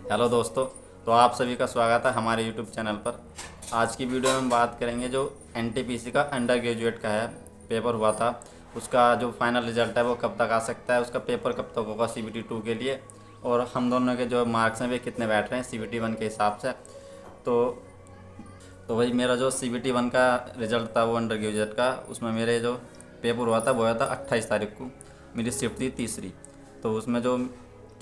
Hello दोस्तों। तो आप सभी का स्वागत है हमारे यूट्यूब चैनल पर। आज की वीडियो में हम बात करेंगे जो एनटीपीसी का अंडर ग्रेजुएट का है पेपर हुआ था, उसका जो फाइनल रिजल्ट है वो कब तक आ सकता है, उसका पेपर कब तक होगा सीबीटी 2 के लिए, और हम दोनों के जो मार्क्स हैं वे कितने बैठ रहे हैं सीबीटी 1 के हिसाब से। तो तो भाई मेरा जो सीबीटी 1 का रिजल्ट था वो अंडर ग्रेजुएट का, उसमें मेरे जो पेपर हुआ था वो हुआ था 28 तारीख को। मेरी शिफ्ट थी तीसरी। तो उसमें जो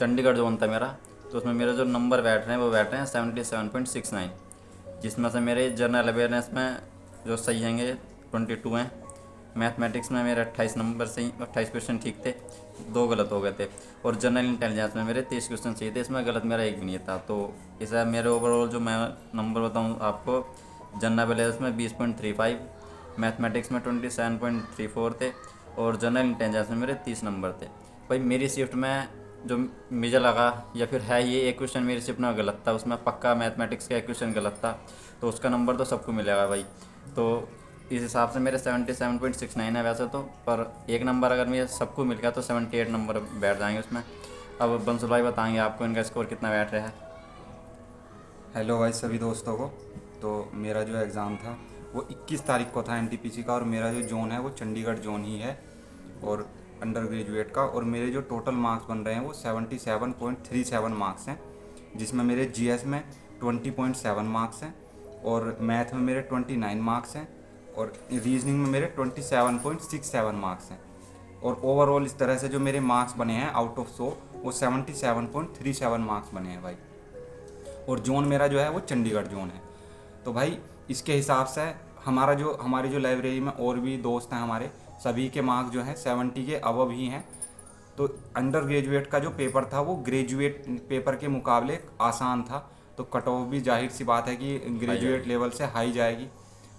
चंडीगढ़ जोन था मेरा, तो उसमें मेरे जो नंबर बैठ रहे हैं वो बैठ रहे हैं 77.69, जिसमें से मेरे जनरल अवेयरनेस में जो सही हैंगे 22 हैं। मैथमेटिक्स में मेरे 28 नंबर सही, 28 क्वेश्चन ठीक थे, 2 गलत हो गए थे। और जनरल इंटेलिजेंस में मेरे 30 क्वेश्चन सही थे, इसमें गलत मेरा एक भी नहीं था। तो इसे मेरे ओवरऑल जो मैं नंबर बताऊँ आपको, जनरल अवेयरनेस में 20.35, मैथमेटिक्स में 27.34 थे, और जनरल इंटेलिजेंस में मेरे 30 नंबर थे। भाई मेरी शिफ्ट में जो मुझे लगा, या फिर है ये एक क्वेश्चन मेरी शिफ्ट में गलत था, उसमें पक्का मैथमेटिक्स का एक क्वेश्चन गलत था, तो उसका नंबर तो सबको मिलेगा भाई। तो इस हिसाब से मेरे 77.69 है वैसे तो, पर एक नंबर अगर मेरे सबको मिल गया तो 78 नंबर बैठ जाएंगे उसमें। अब बंसुल भाई बताएंगे आपको इनका स्कोर कितना बैठ रहा है। हेलो भाई सभी दोस्तों को। तो मेरा जो एग्ज़ाम था वो 21 तारीख को था एनटीपीसी का, और मेरा जो जोन है वो चंडीगढ़ जोन ही है और अंडर ग्रेजुएट का। और मेरे जो टोटल मार्क्स बन रहे हैं वो 77.37 मार्क्स हैं, जिसमें मेरे जीएस में 20.7 मार्क्स हैं, और मैथ में मेरे 29 मार्क्स हैं, और रीजनिंग में मेरे 27.67 मार्क्स हैं। और ओवरऑल इस तरह से जो मेरे मार्क्स बने हैं आउट ऑफ 100 वो 77.37 मार्क्स बने हैं भाई। और जोन मेरा जो है वो चंडीगढ़ जोन है। तो भाई इसके हिसाब से हमारी जो लाइब्रेरी में और भी दोस्त हैं हमारे, सभी के मार्क्स जो हैं 70 के अबव ही हैं। तो अंडर ग्रेजुएट का जो पेपर था वो ग्रेजुएट पेपर के मुकाबले आसान था, तो कट ऑफ भी जाहिर सी बात है कि ग्रेजुएट लेवल से हाई जाएगी।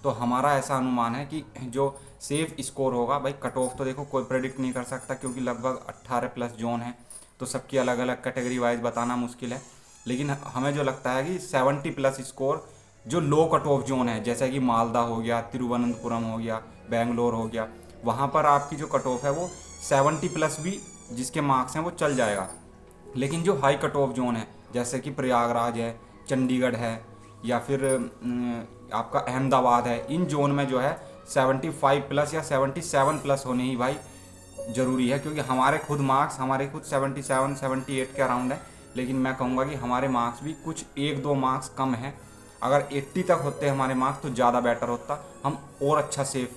तो हमारा ऐसा अनुमान है कि जो सेफ स्कोर होगा भाई, कट ऑफ तो देखो कोई प्रेडिक्ट नहीं कर सकता क्योंकि लगभग 18 प्लस जोन है, तो सबकी अलग अलग कैटेगरी वाइज बताना मुश्किल है। लेकिन हमें जो लगता है कि 70 प्लस स्कोर जो लो कट ऑफ जोन है, जैसे कि मालदा हो गया, तिरुवनंतपुरम हो गया, बेंगलोर हो गया, वहाँ पर आपकी जो कट ऑफ है वो 70 प्लस भी जिसके मार्क्स हैं वो चल जाएगा। लेकिन जो हाई कट ऑफ जोन है जैसे कि प्रयागराज है, चंडीगढ़ है, या फिर आपका अहमदाबाद है, इन जोन में जो है 75 प्लस या 77 प्लस होने ही भाई ज़रूरी है। क्योंकि हमारे खुद 77 78 के अराउंड है, लेकिन मैं कहूँगा कि हमारे मार्क्स भी कुछ 1-2 मार्क्स कम हैं। अगर 80 तक होते हमारे मार्क्स तो ज़्यादा बेटर होता, हम और अच्छा सेफ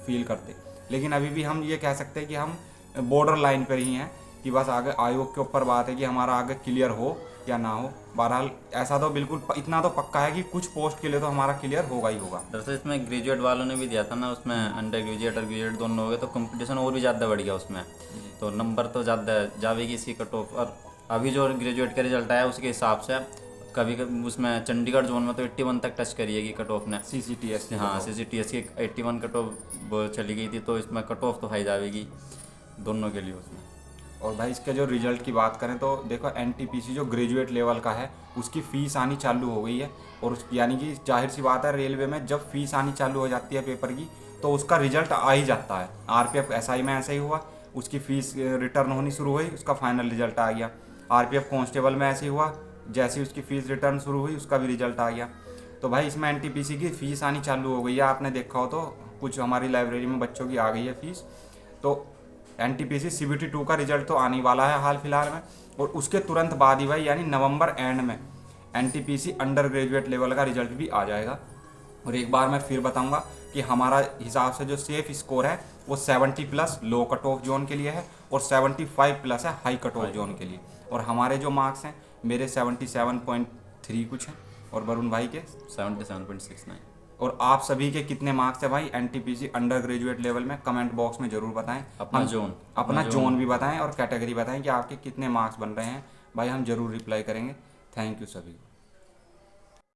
फील करते। लेकिन अभी भी हम ये कह सकते हैं कि हम बॉर्डर लाइन पर ही हैं, कि बस आगे आयोग के ऊपर बात है कि हमारा आगे क्लियर हो या ना हो। बहरहाल ऐसा तो बिल्कुल इतना तो पक्का है कि कुछ पोस्ट के लिए तो हमारा क्लियर होगा ही होगा। दरअसल इसमें ग्रेजुएट वालों ने भी दिया था ना, उसमें अंडर ग्रेजुएट और ग्रेजुएट दोनों हो गए, तो कंपटीशन और भी ज़्यादा बढ़ गया उसमें, तो नंबर तो ज़्यादा जाएगी इसकी कट ऑफ। और अभी जो ग्रेजुएट का रिजल्ट आया उसके हिसाब से कभी कभी उसमें चंडीगढ़ जोन में तो 81 तक टच करिएगी कट ऑफ ने। CCTS हाँ, CCTS की 81 कट ऑफ चली गई थी, तो इसमें कट ऑफ तो हाई जाएगी दोनों के लिए उसमें। और भाई इसके जो रिजल्ट की बात करें तो देखो, एनटीपीसी जो ग्रेजुएट लेवल का है उसकी फ़ीस आनी चालू हो गई है। और उस यानी कि जाहिर सी बात है, रेलवे में जब फीस आनी चालू हो जाती है पेपर की तो उसका रिजल्ट आ ही जाता है। आरपीएफ एसआई में ऐसा ही हुआ, उसकी फ़ीस रिटर्न होनी शुरू हुई, उसका फाइनल रिजल्ट आ गया। आरपीएफ कांस्टेबल में ऐसे ही हुआ, जैसे उसकी फ़ीस रिटर्न शुरू हुई उसका भी रिजल्ट आ गया। तो भाई इसमें एनटीपीसी की फ़ीस आनी चालू हो गई है। आपने देखा हो तो कुछ हमारी लाइब्रेरी में बच्चों की आ गई है फ़ीस। तो एनटीपीसी सीबीटी 2 का रिजल्ट तो आने वाला है हाल फिलहाल में, और उसके तुरंत बाद ही भाई यानी नवंबर एंड में एनटीपीसी अंडर ग्रेजुएट लेवल का रिजल्ट भी आ जाएगा। और एक बार मैं फिर बताऊंगा कि हमारा हिसाब से जो सेफ स्कोर है वो 70 plus low cut off zone के लिए है, और 75 प्लस है हाई कट ऑफ जोन के लिए। और हमारे जो मार्क्स हैं मेरे 77.3 कुछ हैं, और वरुण भाई के 77.69। और आप सभी के कितने मार्क्स है भाई एनटीपीसी अंडर ग्रेजुएट लेवल में, कमेंट बॉक्स में ज़रूर बताएं। अपना जोन भी बताएं और कैटेगरी बताएं कि आपके कितने मार्क्स बन रहे हैं भाई, हम ज़रूर रिप्लाई करेंगे। थैंक यू सभी को।